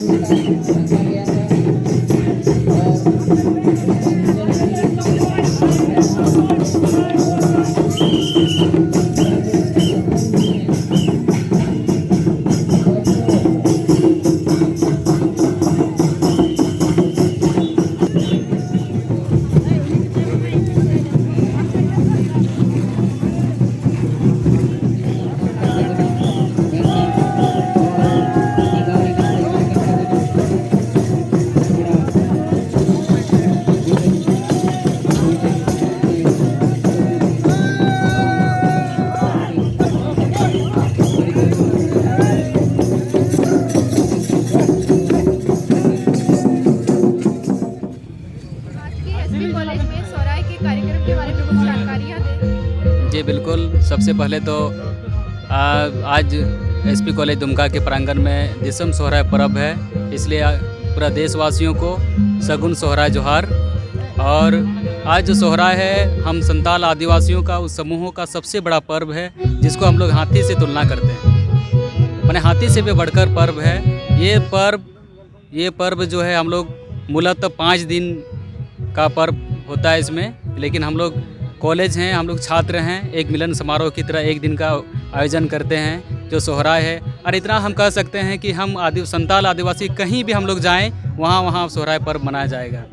जी बिल्कुल, सबसे पहले तो आज एसपी कॉलेज दुमका के प्रांगण में जिस्म सोहराय पर्व है, इसलिए पूरा देशवासियों को सगुन सोहराय जोहार। और आज जो सोहराय है हम संताल आदिवासियों का उस समूहों का सबसे बड़ा पर्व है, जिसको हम लोग हाथी से तुलना करते हैं। माने हाथी से भी बढ़कर पर्व है ये पर्व जो है हम लोग मूलतः 5 दिन का पर्व होता है इसमें, लेकिन हम लोग कॉलेज हैं, हम लोग छात्र हैं, एक मिलन समारोह की तरह एक दिन का आयोजन करते हैं जो सोहराय है। और इतना हम कह सकते हैं कि हम संताल आदिवासी कहीं भी हम लोग जाएं वहाँ सोहराय पर्व मनाया जाएगा।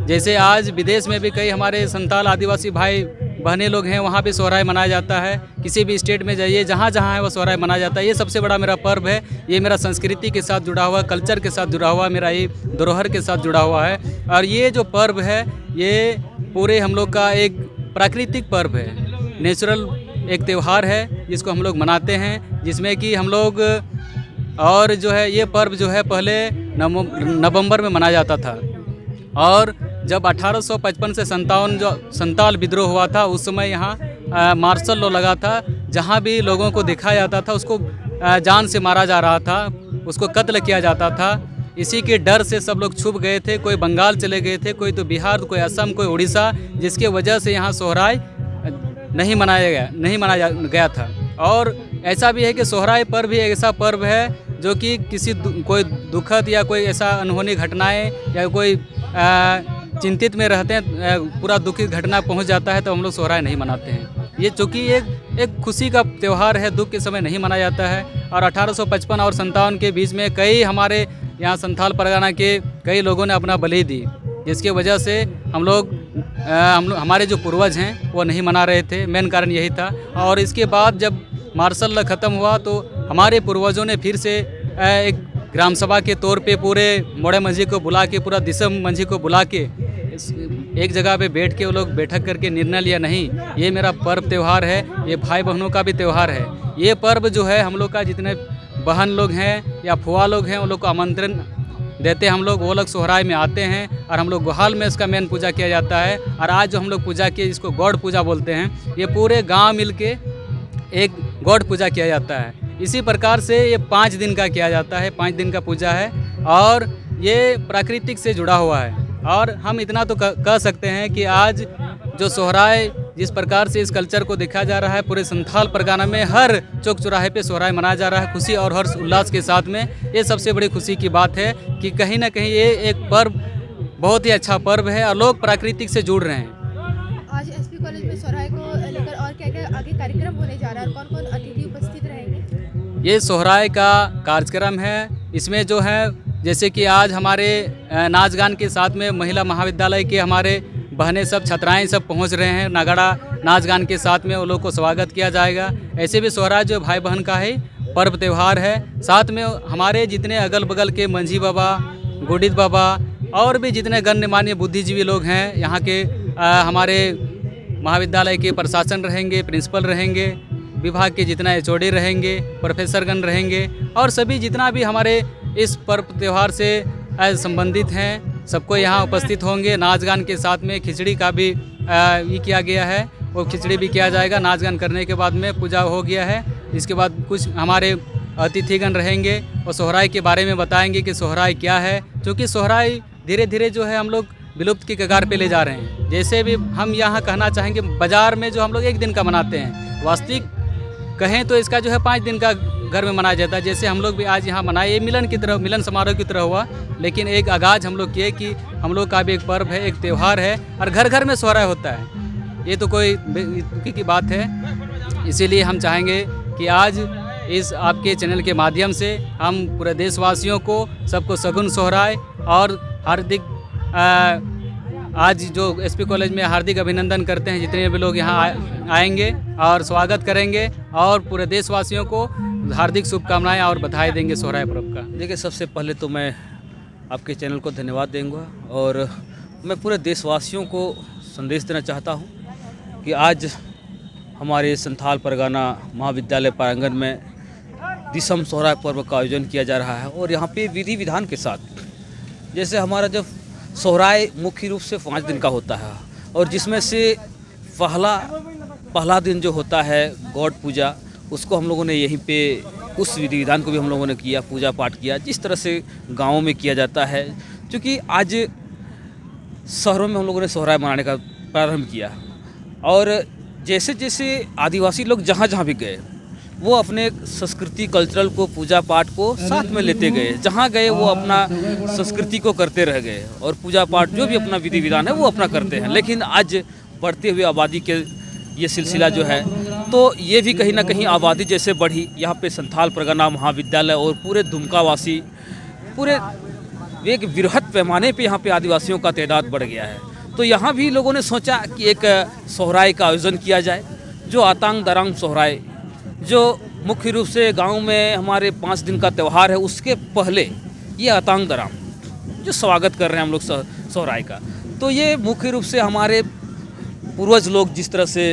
जैसे आज विदेश में भी कई हमारे संताल आदिवासी भाई बहनें लोग हैं, वहाँ भी सोहराय मनाया जाता है। किसी भी स्टेट में जाइए, जहाँ जहाँ है वो सोहराय मनाया जाता है। ये सबसे बड़ा मेरा पर्व है, ये मेरा संस्कृति के साथ जुड़ा हुआ, कल्चर के साथ जुड़ा हुआ, मेरा ये धरोहर के साथ जुड़ा हुआ है। और ये जो पर्व है ये पूरे हम लोग का एक प्राकृतिक पर्व है, नेचुरल एक त्यौहार है जिसको हम लोग मनाते हैं, जिसमें कि हम लोग और जो है ये पर्व जो है पहले नवंबर में मनाया जाता था। और जब 1855 से 57 जो संताल विद्रोह हुआ था, उस समय यहाँ मार्शल लॉ लगा था, जहाँ भी लोगों को दिखाया जाता था उसको जान से मारा जा रहा था, उसको कत्ल किया जाता था। इसी के डर से सब लोग छुप गए थे, कोई बंगाल चले गए थे, कोई तो बिहार, कोई असम, कोई उड़ीसा, जिसके वजह से यहाँ सोहराय नहीं मनाया गया था। और ऐसा भी है कि सोहराय पर्व भी एक ऐसा पर्व है जो कि कोई दुखद या कोई ऐसा अनहोनी घटनाएं या कोई चिंतित में रहते हैं, पूरा दुखी घटना पहुंच जाता है तो हम लोग सोहराय नहीं मनाते हैं। ये चूँकि एक खुशी का त्यौहार है, दुख के समय नहीं मनाया जाता है। और 1855 और 57 के बीच में कई हमारे यहाँ संथाल परगना के कई लोगों ने अपना बलि दी, जिसके वजह से हम लोग हमारे जो पूर्वज हैं वो नहीं मना रहे थे। मेन कारण यही था। और इसके बाद जब मार्शल लॉ ख़त्म हुआ तो हमारे पूर्वजों ने फिर से एक ग्राम सभा के तौर पे पूरे मोड़े मंझी को बुला के, पूरा दिसम मंझी को बुला के एक जगह पे बैठ के वो लोग बैठक करके निर्णय लिया, नहीं ये मेरा पर्व त्यौहार है, ये भाई बहनों का भी त्यौहार है। ये पर्व जो है हम लोग का जितने बहन लोग हैं या फुआ लोग हैं, उन लोग को आमंत्रण देते हैं हम लोग, वो लोग सोहराय में आते हैं और हम लोग गुहाल में इसका मेन पूजा किया जाता है। और आज जो हम लोग पूजा किए, जिसको गौड़ पूजा बोलते हैं, ये पूरे गांव मिल के एक गौड़ पूजा किया जाता है। इसी प्रकार से ये 5 दिन का किया जाता है, 5 दिन का पूजा है और ये प्राकृतिक से जुड़ा हुआ है। और हम इतना तो कह सकते हैं कि आज जो सोहराय जिस प्रकार से इस कल्चर को देखा जा रहा है, पूरे संथाल परगना में हर चौक चौराहे पे सोहराय मनाया जा रहा है खुशी और हर्ष उल्लास के साथ में। ये सबसे बड़ी खुशी की बात है कि कहीं ना कहीं ये एक पर्व बहुत ही अच्छा पर्व है और लोग प्राकृतिक से जुड़ रहे हैं। आज एसपी कॉलेज में सोहराय को लेकर और क्या-क्या आगे कार्यक्रम होने जा रहा है और कौन-कौन अतिथि उपस्थित रहेंगे? ये सोहराय का कार्यक्रम है, इसमें जो है जैसे कि आज हमारे नाच गान के साथ में महिला महाविद्यालय के हमारे बहनें सब छात्राएं सब पहुंच रहे हैं, नगाड़ा नाच गान के साथ में वो लोग को स्वागत किया जाएगा। ऐसे भी सोहराय जो भाई बहन का है पर्व त्यौहार है। साथ में हमारे जितने अगल बगल के मंझी बाबा, गुडित बाबा और भी जितने गण्यमान्य बुद्धिजीवी लोग हैं यहाँ के हमारे महाविद्यालय के प्रशासन रहेंगे, प्रिंसिपल रहेंगे, विभाग के जितना एचओडी रहेंगे, प्रोफेसरगण रहेंगे और सभी जितना भी हमारे इस पर्व त्यौहार से संबंधित हैं सबको यहाँ उपस्थित होंगे। नाच गान के साथ में खिचड़ी का भी ये किया गया है, वो खिचड़ी भी किया जाएगा। नाच गान करने के बाद में पूजा हो गया है, इसके बाद कुछ हमारे अतिथिगण रहेंगे और सोहराय के बारे में बताएंगे कि सोहराय क्या है, क्योंकि सोहराय धीरे धीरे जो है हम लोग विलुप्त की कगार पे ले जा रहे हैं। जैसे भी हम यहाँ कहना चाहेंगे, बाज़ार में जो हम लोग 1 दिन का मनाते हैं, वास्तविक कहें तो इसका जो है 5 दिन का घर में मनाया जाता है। जैसे हम लोग भी आज यहाँ मनाए, ये मिलन समारोह की तरह हुआ, लेकिन एक आगाज़ हम लोग किए कि हम लोग का भी एक पर्व है, एक त्यौहार है और घर घर में सोहराय होता है। ये तो कोई दुखी की बात है। इसीलिए हम चाहेंगे कि आज इस आपके चैनल के माध्यम से हम पूरे देशवासियों को सबको सगुन सोहराय और हार्दिक आज जो एसपी कॉलेज में हार्दिक अभिनंदन करते हैं। जितने भी लोग यहाँ आएंगे और स्वागत करेंगे और पूरे देशवासियों को हार्दिक शुभकामनाएं और बधाई देंगे सोहराय पर्व का। देखिए, सबसे पहले तो मैं आपके चैनल को धन्यवाद दूंगा और मैं पूरे देशवासियों को संदेश देना चाहता हूँ कि आज हमारे संथाल परगना महाविद्यालय प्रांगण में दिसम सोहराय पर्व का आयोजन किया जा रहा है। और यहाँ पे विधि विधान के साथ, जैसे हमारा जब सोहराय मुख्य रूप से 5 दिन का होता है और जिसमें से पहला दिन जो होता है गॉड पूजा, उसको हम लोगों ने यहीं पे उस विधि विधान को भी हम लोगों ने किया, पूजा पाठ किया जिस तरह से गाँवों में किया जाता है। क्योंकि आज शहरों में हम लोगों ने सोहराय मनाने का प्रारंभ किया और जैसे जैसे आदिवासी लोग जहाँ जहाँ भी गए वो अपने संस्कृति कल्चरल को, पूजा पाठ को साथ में लेते गए। जहाँ गए वो अपना संस्कृति को करते रह गए और पूजा पाठ जो भी अपना विधि विधान है वो अपना करते हैं। लेकिन आज बढ़ते हुए आबादी के ये सिलसिला जो है, तो ये भी कहीं ना कहीं आबादी जैसे बढ़ी, यहाँ पे संथाल परगना महाविद्यालय और पूरे दुमकावासी पूरे एक वृहद पैमाने पे यहाँ पे आदिवासियों का तादाद बढ़ गया है। तो यहाँ भी लोगों ने सोचा कि एक सोहराय का आयोजन किया जाए, जो आतांग दारांग सोहराय, जो मुख्य रूप से गांव में हमारे 5 दिन का त्यौहार है, उसके पहले ये आतांग दारांग जो स्वागत कर रहे हैं हम लोग सोहराय का। तो ये मुख्य रूप से हमारे पूर्वज लोग जिस तरह से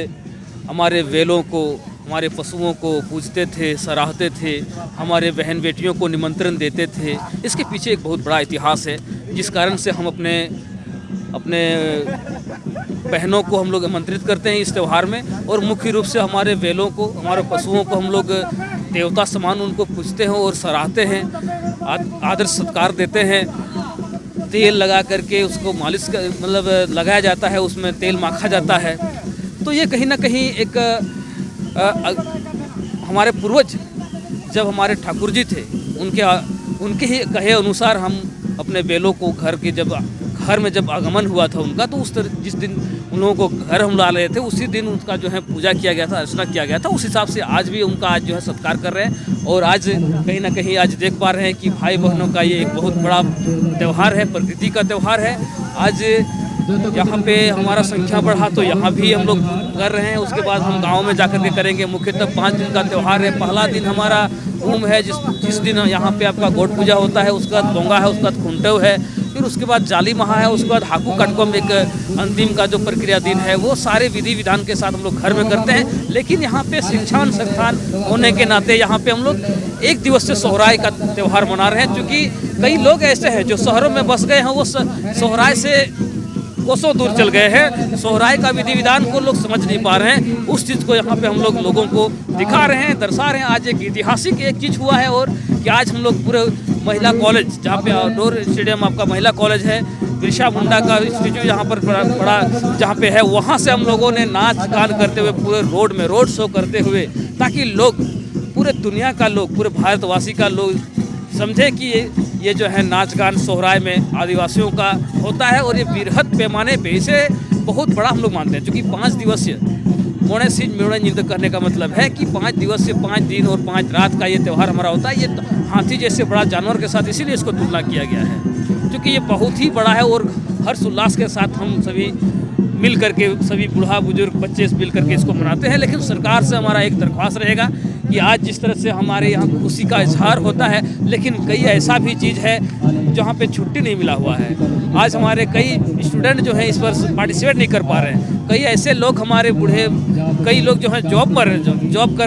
हमारे वेलों को, हमारे पशुओं को पूजते थे, सराहते थे, हमारे बहन बेटियों को निमंत्रण देते थे, इसके पीछे एक बहुत बड़ा इतिहास है जिस कारण से हम अपने बहनों को हम लोग आमंत्रित करते हैं इस त्यौहार में। और मुख्य रूप से हमारे बैलों को, हमारे पशुओं को हम लोग देवता समान उनको पूजते हैं और सराहते हैं, आदर सत्कार देते हैं। तेल लगा करके उसको मालिश मतलब लगाया जाता है, उसमें तेल माखा जाता है। तो ये कहीं ना कहीं एक हमारे पूर्वज जब हमारे ठाकुर जी थे उनके ही कहे अनुसार हम अपने बैलों को घर में जब आगमन हुआ था उनका, तो उस तरह जिस दिन उन लोगों को घर हम ला रहे थे उसी दिन उनका जो है पूजा किया गया था, अर्चना किया गया था। उस हिसाब से आज भी उनका आज जो है सत्कार कर रहे हैं। और आज कहीं ना कहीं आज देख पा रहे हैं कि भाई बहनों का ये एक बहुत बड़ा त्यौहार है, प्रकृति का त्यौहार है। आज यहाँ पे हमारा संख्या बढ़ा तो यहाँ भी हम लोग कर रहे हैं, उसके बाद हम गाँव में जाकर के करेंगे। मुख्यतः 5 दिन का त्यौहार है। पहला दिन हमारा ऊम है, जिस दिन यहाँ पे आपका गोड पूजा होता है, उसके बाद बोंगा है, उसके बाद खुंटव है, फिर उसके बाद जाली महा है, उसके बाद हाकू कटकम एक अंतिम का जो प्रक्रिया दिन है, वो सारे विधि विधान के साथ हम लोग घर में करते हैं। लेकिन यहाँ पे शिक्षण संस्थान होने के नाते यहाँ पे हम लोग 1 दिवस से सोहराय का त्यौहार मना रहे हैं। क्योंकि कई लोग ऐसे हैं जो शहरों में बस गए हैं, वो सोहराय से कोसों दूर चल गए हैं, सोहराय का विधि विधान को लोग समझ नहीं पा रहे हैं। उस चीज़ को यहाँ पे हम लोग लोगों को दिखा रहे हैं, दर्शा रहे हैं। आज एक ऐतिहासिक एक चीज़ हुआ है और कि आज हम लोग पूरे महिला कॉलेज, जहाँ पे आउटडोर स्टेडियम आपका महिला कॉलेज है, बिरसा मुंडा का स्टैचू यहाँ पर बड़ा जहाँ पे है, वहाँ से हम लोगों ने नाच गान करते हुए पूरे रोड शो करते हुए, ताकि लोग पूरे दुनिया का लोग, पूरे भारतवासी का लोग समझे कि ये जो है नाच गान सोहराय में आदिवासियों का होता है। और ये वृहद पैमाने पे इसे बहुत बड़ा हम लोग मानते हैं। क्योंकि 5 दिवसीय मोड़े सीज मेड़े नृत्य करने का मतलब है कि 5 दिवस से 5 दिन और 5 रात का ये त्यौहार हमारा होता है। ये हाथी जैसे बड़ा जानवर के साथ इसीलिए इसको तुलना किया गया है, क्योंकि ये बहुत ही बड़ा है। और हर्ष उल्लास के साथ हम सभी मिल करके, सभी बूढ़ा बुजुर्ग बच्चे मिल करके इसको मनाते हैं। लेकिन सरकार से हमारा एक दरख्वास्त रहेगा कि आज जिस तरह से हमारे यहाँ खुशी का इजहार होता है, लेकिन कई ऐसा भी चीज़ है जहाँ पे छुट्टी नहीं मिला हुआ है। आज हमारे कई स्टूडेंट जो हैं इस पर पार्टिसिपेट नहीं कर पा रहे हैं। कई ऐसे लोग हमारे बूढ़े, कई लोग जो हैं जॉब कर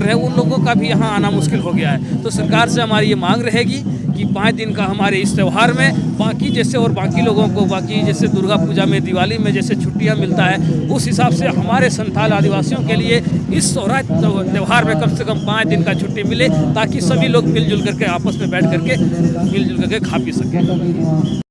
रहे हैं, उन लोगों का भी यहाँ आना मुश्किल हो गया है। तो सरकार से हमारी ये मांग रहेगी कि 5 दिन का हमारे इस त्यौहार में बाकी जैसे और बाकी लोगों को, बाकी जैसे दुर्गा पूजा में, दिवाली में जैसे छुट्टियां मिलता है, उस हिसाब से हमारे संथाल आदिवासियों के लिए इस सोहराय त्यौहार में कम से कम 5 दिन का छुट्टी मिले, ताकि सभी लोग मिलजुल करके आपस में बैठ करके मिलजुल करके खा पी सकें।